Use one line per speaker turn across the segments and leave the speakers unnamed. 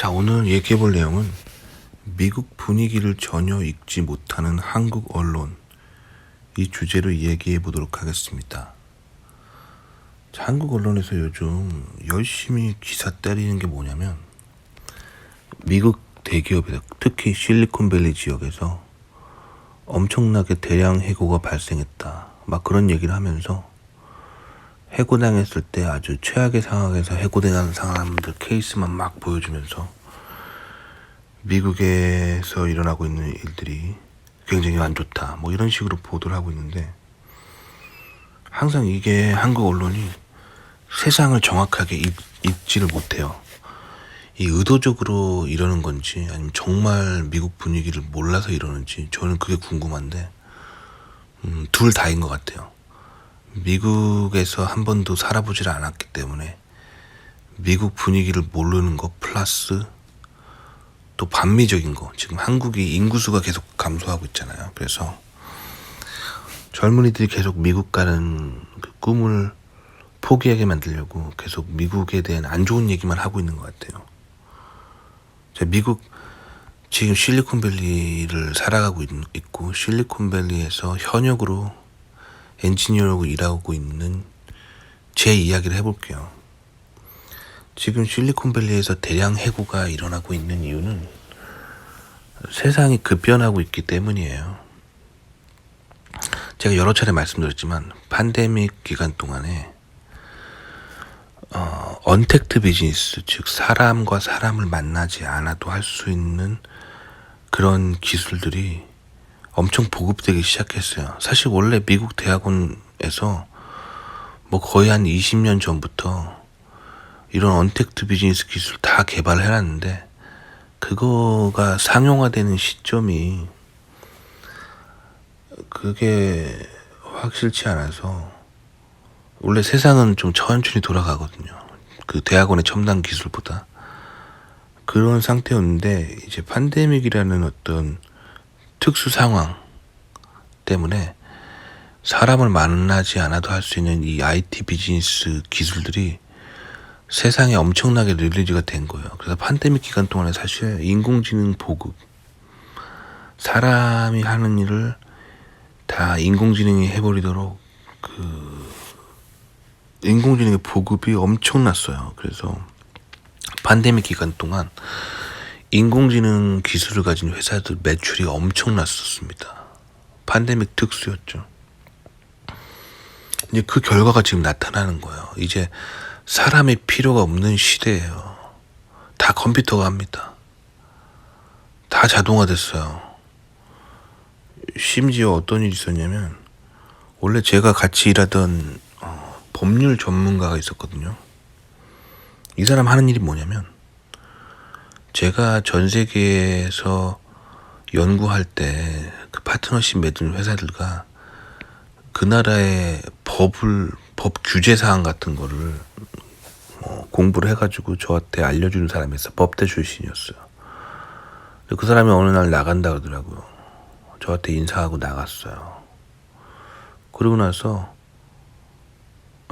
자, 오늘 얘기해 볼 내용은 미국 분위기를 전혀 읽지 못하는 한국 언론, 이 주제로 얘기해 보도록 하겠습니다. 자, 한국 언론에서 요즘 열심히 기사 때리는 게 뭐냐면 미국 대기업에서, 특히 실리콘밸리 지역에서 엄청나게 대량 해고가 발생했다, 막 그런 얘기를 하면서 해고당했을 때 아주 최악의 상황에서 해고된 사람들 케이스만 막 보여주면서 미국에서 일어나고 있는 일들이 굉장히 안 좋다, 뭐 이런 식으로 보도를 하고 있는데, 항상 이게 한국 언론이 세상을 정확하게 읽지를 못해요. 이 의도적으로 이러는 건지 아니면 정말 미국 분위기를 몰라서 이러는지 저는 그게 궁금한데, 둘 다인 것 같아요. 미국에서 한 번도 살아보질 않았기 때문에 미국 분위기를 모르는 거 플러스 또 반미적인 거, 지금 한국이 인구수가 계속 감소하고 있잖아요. 그래서 젊은이들이 계속 미국 가는 그 꿈을 포기하게 만들려고 계속 미국에 대한 안 좋은 얘기만 하고 있는 것 같아요. 제가 미국 지금 실리콘밸리를 살아가고 있고 실리콘밸리에서 현역으로 엔지니어로 일하고 있는 제 이야기를 해볼게요. 지금 실리콘밸리에서 대량 해고가 일어나고 있는 이유는 세상이 급변하고 있기 때문이에요. 제가 여러 차례 말씀드렸지만 팬데믹 기간 동안에 언택트 비즈니스, 즉 사람과 사람을 만나지 않아도 할 수 있는 그런 기술들이 엄청 보급되기 시작했어요. 사실 원래 미국 대학원에서 뭐 거의 한 20년 전부터 이런 언택트 비즈니스 기술 다 개발해놨는데, 그거가 상용화되는 시점이 그게 확실치 않아서 원래 세상은 좀 천천히 돌아가거든요. 그 대학원의 첨단 기술보다. 그런 상태였는데 이제 팬데믹이라는 어떤 특수 상황 때문에 사람을 만나지 않아도 할 수 있는 이 IT 비즈니스 기술들이 세상에 엄청나게 릴리즈가 된 거예요. 그래서 팬데믹 기간 동안에 사실 인공지능 보급, 사람이 하는 일을 다 인공지능이 해버리도록 그 인공지능의 보급이 엄청났어요. 그래서 팬데믹 기간 동안 인공지능 기술을 가진 회사들 매출이 엄청났었습니다. 팬데믹 특수였죠. 이제 그 결과가 지금 나타나는 거예요. 이제 사람이 필요가 없는 시대예요. 다 컴퓨터가 합니다. 다 자동화됐어요. 심지어 어떤 일이 있었냐면, 원래 제가 같이 일하던 법률 전문가가 있었거든요. 이 사람 하는 일이 뭐냐면, 제가 전 세계에서 연구할 때 그 파트너십 맺은 회사들과 그 나라의 법 규제 사항 같은 거를 공부를 해가지고 저한테 알려주는 사람이었어요. 법대 출신이었어요. 그 사람이 어느 날 나간다 그러더라고요. 저한테 인사하고 나갔어요. 그러고 나서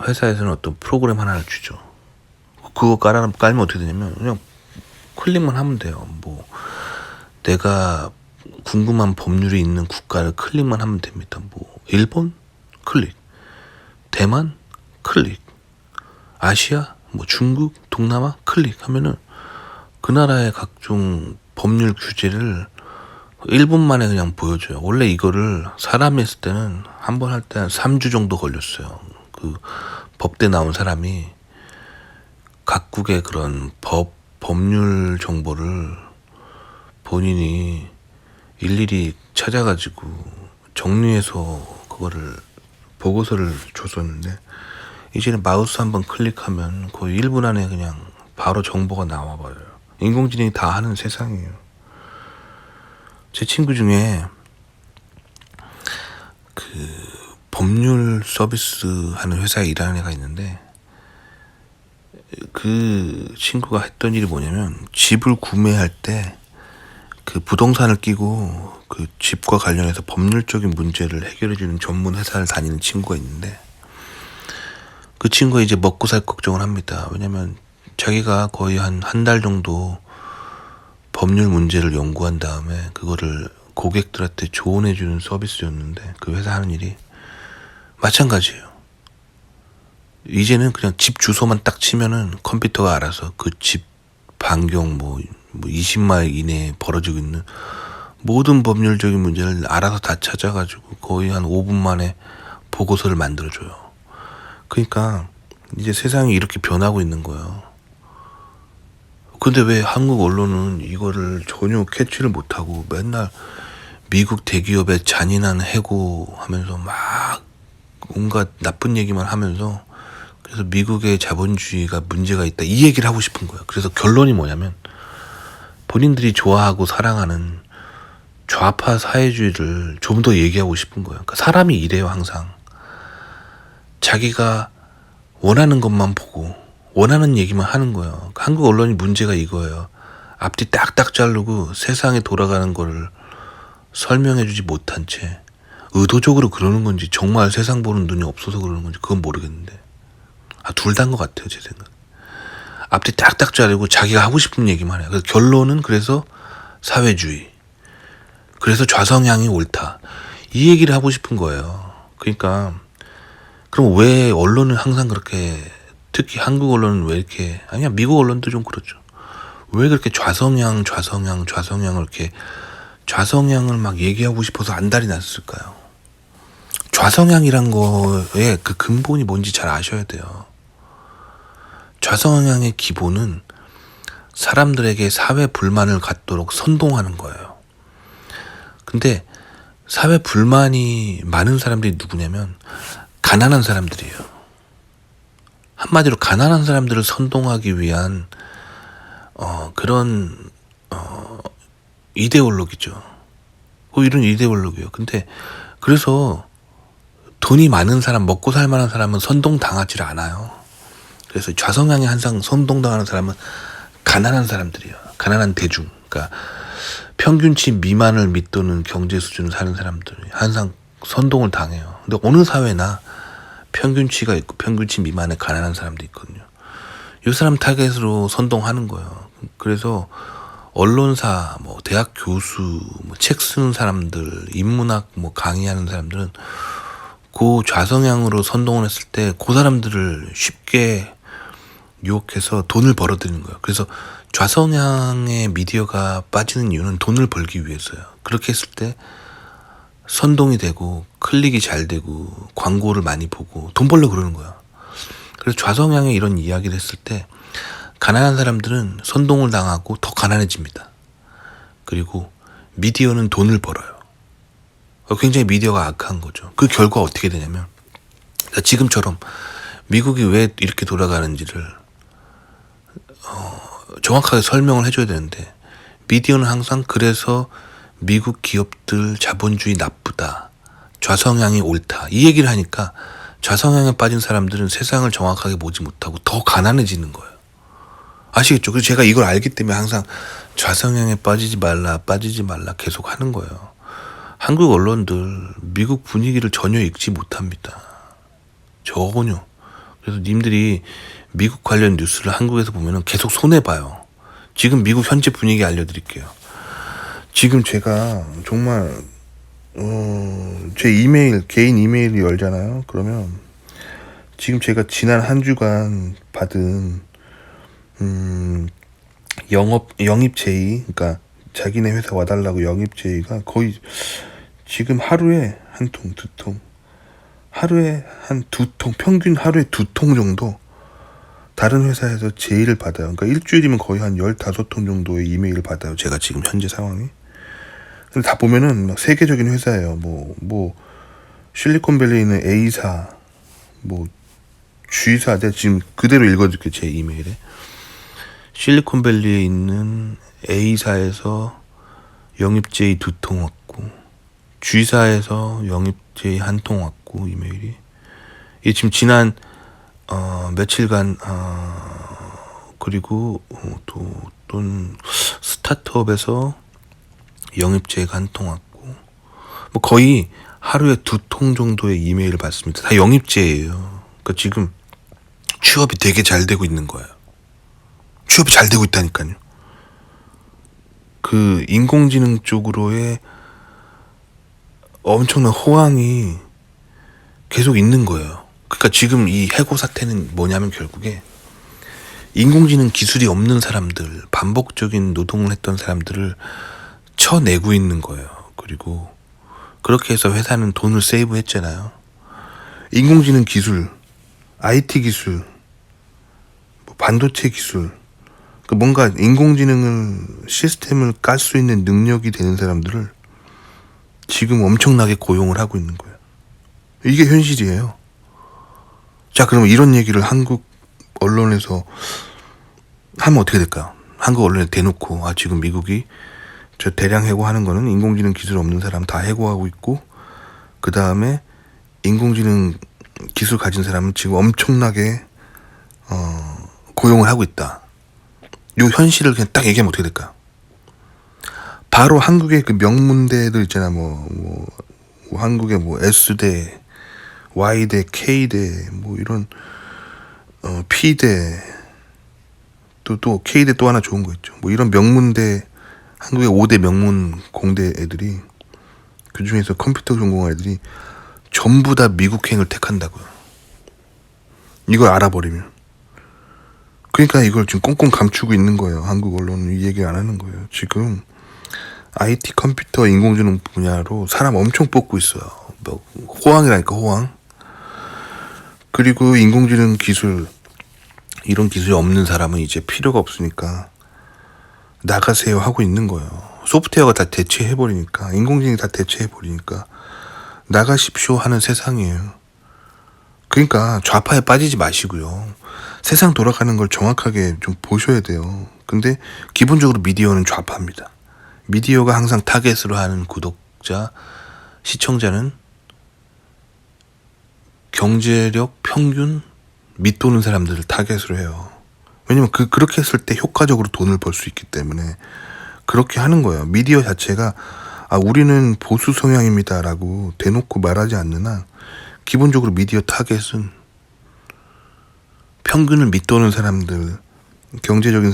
회사에서는 어떤 프로그램 하나를 주죠. 그거 깔면 어떻게 되냐면 그냥 클릭만 하면 돼요. 뭐 내가 궁금한 법률이 있는 국가를 클릭만 하면 됩니다. 뭐 일본 클릭, 대만 클릭, 아시아 뭐 중국, 동남아 클릭하면은 그 나라의 각종 법률 규제를 1분 만에 그냥 보여줘요. 원래 이거를 사람이 했을 때는 한 번 할 때 한 3주 정도 걸렸어요. 그 법대 나온 사람이 각국의 그런 법률 정보를 본인이 일일이 찾아가지고 정리해서 그거를 보고서를 줬었는데, 이제는 마우스 한번 클릭하면 거의 1분 안에 그냥 바로 정보가 나와버려요. 인공지능이 다 하는 세상이에요. 제 친구 중에 그 법률 서비스 하는 회사에 일하는 애가 있는데, 그 친구가 했던 일이 뭐냐면, 집을 구매할 때 그 부동산을 끼고 그 집과 관련해서 법률적인 문제를 해결해주는 전문 회사를 다니는 친구가 있는데, 그 친구가 이제 먹고 살 걱정을 합니다. 왜냐면 자기가 거의 한 달 정도 법률 문제를 연구한 다음에 그거를 고객들한테 조언해주는 서비스였는데 그 회사 하는 일이 마찬가지예요. 이제는 그냥 집 주소만 딱 치면은 컴퓨터가 알아서 그 집 반경 뭐 20마일 이내에 벌어지고 있는 모든 법률적인 문제를 알아서 다 찾아가지고 거의 한 5분 만에 보고서를 만들어줘요. 그러니까 이제 세상이 이렇게 변하고 있는 거예요. 근데 왜 한국 언론은 이거를 전혀 캐치를 못하고 맨날 미국 대기업의 잔인한 해고하면서 막 온갖 나쁜 얘기만 하면서 그래서 미국의 자본주의가 문제가 있다 이 얘기를 하고 싶은 거예요. 그래서 결론이 뭐냐면 본인들이 좋아하고 사랑하는 좌파 사회주의를 좀 더 얘기하고 싶은 거예요. 그러니까 사람이 이래요. 항상 자기가 원하는 것만 보고 원하는 얘기만 하는 거예요. 그러니까 한국 언론이 문제가 이거예요. 앞뒤 딱딱 자르고 세상에 돌아가는 거를 설명해주지 못한 채 의도적으로 그러는 건지 정말 세상 보는 눈이 없어서 그러는 건지 그건 모르겠는데 둘 다인 것 같아요. 제 생각. 앞뒤 딱딱 자르고 자기가 하고 싶은 얘기만 해요. 그래서 결론은 그래서 사회주의. 그래서 좌성향이 옳다. 이 얘기를 하고 싶은 거예요. 그러니까 그럼 왜 언론은 항상 그렇게 특히 한국 언론은 왜 이렇게 아니야 미국 언론도 좀 그렇죠. 왜 그렇게 좌성향을 이렇게 좌성향을 막 얘기하고 싶어서 안달이 났을까요? 좌성향이란 거에 그 근본이 뭔지 잘 아셔야 돼요. 좌성향의 기본은 사람들에게 사회 불만을 갖도록 선동하는 거예요. 근데 사회 불만이 많은 사람들이 누구냐면 가난한 사람들이에요. 한마디로 가난한 사람들을 선동하기 위한 그런 이데올로기죠. 이런 이데올로기예요. 근데 그래서 돈이 많은 사람, 먹고 살 만한 사람은 선동당하지 않아요. 그래서 좌성향에 항상 선동당하는 사람은 가난한 사람들이에요. 가난한 대중. 그러니까 평균치 미만을 밑도는 경제 수준을 사는 사람들이 항상 선동을 당해요. 근데 어느 사회나 평균치가 있고 평균치 미만의 가난한 사람도 있거든요. 이 사람 타겟으로 선동하는 거예요. 그래서 언론사, 뭐 대학 교수, 뭐 책 쓰는 사람들, 인문학 뭐 강의하는 사람들은 그 좌성향으로 선동을 했을 때 그 사람들을 쉽게 유혹해서 돈을 벌어들이는 거예요. 그래서 좌성향의 미디어가 빠지는 이유는 돈을 벌기 위해서요. 그렇게 했을 때 선동이 되고 클릭이 잘 되고 광고를 많이 보고 돈 벌려고 그러는 거야. 그래서 좌성향의 이런 이야기를 했을 때 가난한 사람들은 선동을 당하고 더 가난해집니다. 그리고 미디어는 돈을 벌어요. 굉장히 미디어가 악한 거죠. 그 결과 어떻게 되냐면 지금처럼 미국이 왜 이렇게 돌아가는지를 정확하게 설명을 해줘야 되는데 미디어는 항상 그래서 미국 기업들 자본주의 나쁘다. 좌성향이 옳다. 이 얘기를 하니까 좌성향에 빠진 사람들은 세상을 정확하게 보지 못하고 더 가난해지는 거예요. 아시겠죠? 그래서 제가 이걸 알기 때문에 항상 좌성향에 빠지지 말라 계속 하는 거예요. 한국 언론들 미국 분위기를 전혀 읽지 못합니다. 전혀. 그래서 님들이 미국 관련 뉴스를 한국에서 보면은 계속 손해봐요. 지금 미국 현재 분위기 알려드릴게요. 지금 제가 정말 제 이메일 개인 이메일을 열잖아요. 그러면 지금 제가 지난 한 주간 받은 영입 제의, 그러니까 자기네 회사 와달라고 영입 제의가 거의 지금 하루에 한 통, 두 통, 하루에 한 두 통, 평균 하루에 2통 정도 다른 회사에서 제의를 받아요. 그러니까 일주일이면 거의 한 15통 정도의 이메일을 받아요. 제가 지금 현재 상황이. 근데 다 보면은 막 세계적인 회사예요. 뭐 실리콘밸리에 있는 A사, 뭐 G사, 내가 지금 그대로 읽어줄게 제 이메일에. 실리콘밸리에 있는 A사에서 영입제의 2통 왔고, G사에서 영입제의 1통 왔고, 이메일이. 이게 지금 지난 며칠간 그리고 또 스타트업에서 영입제가 1통 왔고, 뭐 거의 하루에 2통 정도의 이메일을 받습니다. 다 영입제예요. 그러니까 지금 취업이 되게 잘 되고 있는 거예요. 취업이 잘 되고 있다니까요. 그 인공지능 쪽으로의 엄청난 호황이 계속 있는 거예요. 그러니까 지금 이 해고 사태는 뭐냐면 결국에 인공지능 기술이 없는 사람들, 반복적인 노동을 했던 사람들을 쳐내고 있는 거예요. 그리고 그렇게 해서 회사는 돈을 세이브했잖아요. 인공지능 기술, IT 기술, 반도체 기술, 뭔가 인공지능을 시스템을 깔 수 있는 능력이 되는 사람들을 지금 엄청나게 고용을 하고 있는 거예요. 이게 현실이에요. 자, 그럼 이런 얘기를 한국 언론에서 하면 어떻게 될까요? 한국 언론에 대놓고 지금 미국이 저 대량 해고하는 거는 인공지능 기술 없는 사람 다 해고하고 있고, 그 다음에 인공지능 기술 가진 사람은 지금 엄청나게 고용을 하고 있다. 요 현실을 그냥 딱 얘기하면 어떻게 될까요? 바로 한국의 그 명문대들 있잖아. 한국의 S대, Y대, K대, 이런 P대, 또 K대 또 하나 좋은 거 있죠. 이런 명문대, 한국의 5대 명문 공대 애들이, 그 중에서 컴퓨터 전공한 애들이 전부 다 미국행을 택한다고요. 이걸 알아버리면. 그러니까 이걸 지금 꽁꽁 감추고 있는 거예요. 한국 언론은 이 얘기 안 하는 거예요. 지금 IT, 컴퓨터, 인공지능 분야로 사람 엄청 뽑고 있어요. 호황이라니까, 호황. 그리고 인공지능 기술, 이런 기술이 없는 사람은 이제 필요가 없으니까 나가세요 하고 있는 거예요. 소프트웨어가 다 대체해버리니까, 인공지능이 다 대체해버리니까 나가십시오 하는 세상이에요. 그러니까 좌파에 빠지지 마시고요. 세상 돌아가는 걸 정확하게 좀 보셔야 돼요. 근데 기본적으로 미디어는 좌파입니다. 미디어가 항상 타겟으로 하는 구독자, 시청자는 경제력 평균 밑도는 사람들을 타겟으로 해요. 왜냐면 그렇게 했을 때 효과적으로 돈을 벌 수 있기 때문에 그렇게 하는 거예요. 미디어 자체가 우리는 보수 성향입니다 라고 대놓고 말하지 않는 한 기본적으로 미디어 타겟은 평균을 밑도는 사람들, 경제적인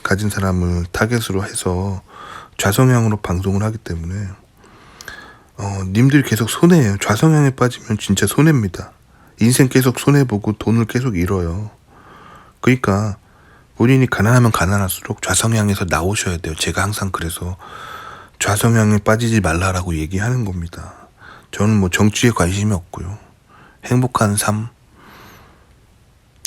가진 사람을 타겟으로 해서 좌성향으로 방송을 하기 때문에 님들이 계속 손해예요. 좌성향에 빠지면 진짜 손해입니다. 인생 계속 손해보고 돈을 계속 잃어요. 그러니까 본인이 가난하면 가난할수록 좌성향에서 나오셔야 돼요. 제가 항상 그래서 좌성향에 빠지지 말라라고 얘기하는 겁니다. 저는 정치에 관심이 없고요. 행복한 삶,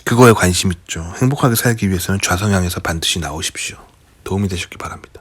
그거에 관심 있죠. 행복하게 살기 위해서는 좌성향에서 반드시 나오십시오. 도움이 되셨기 바랍니다.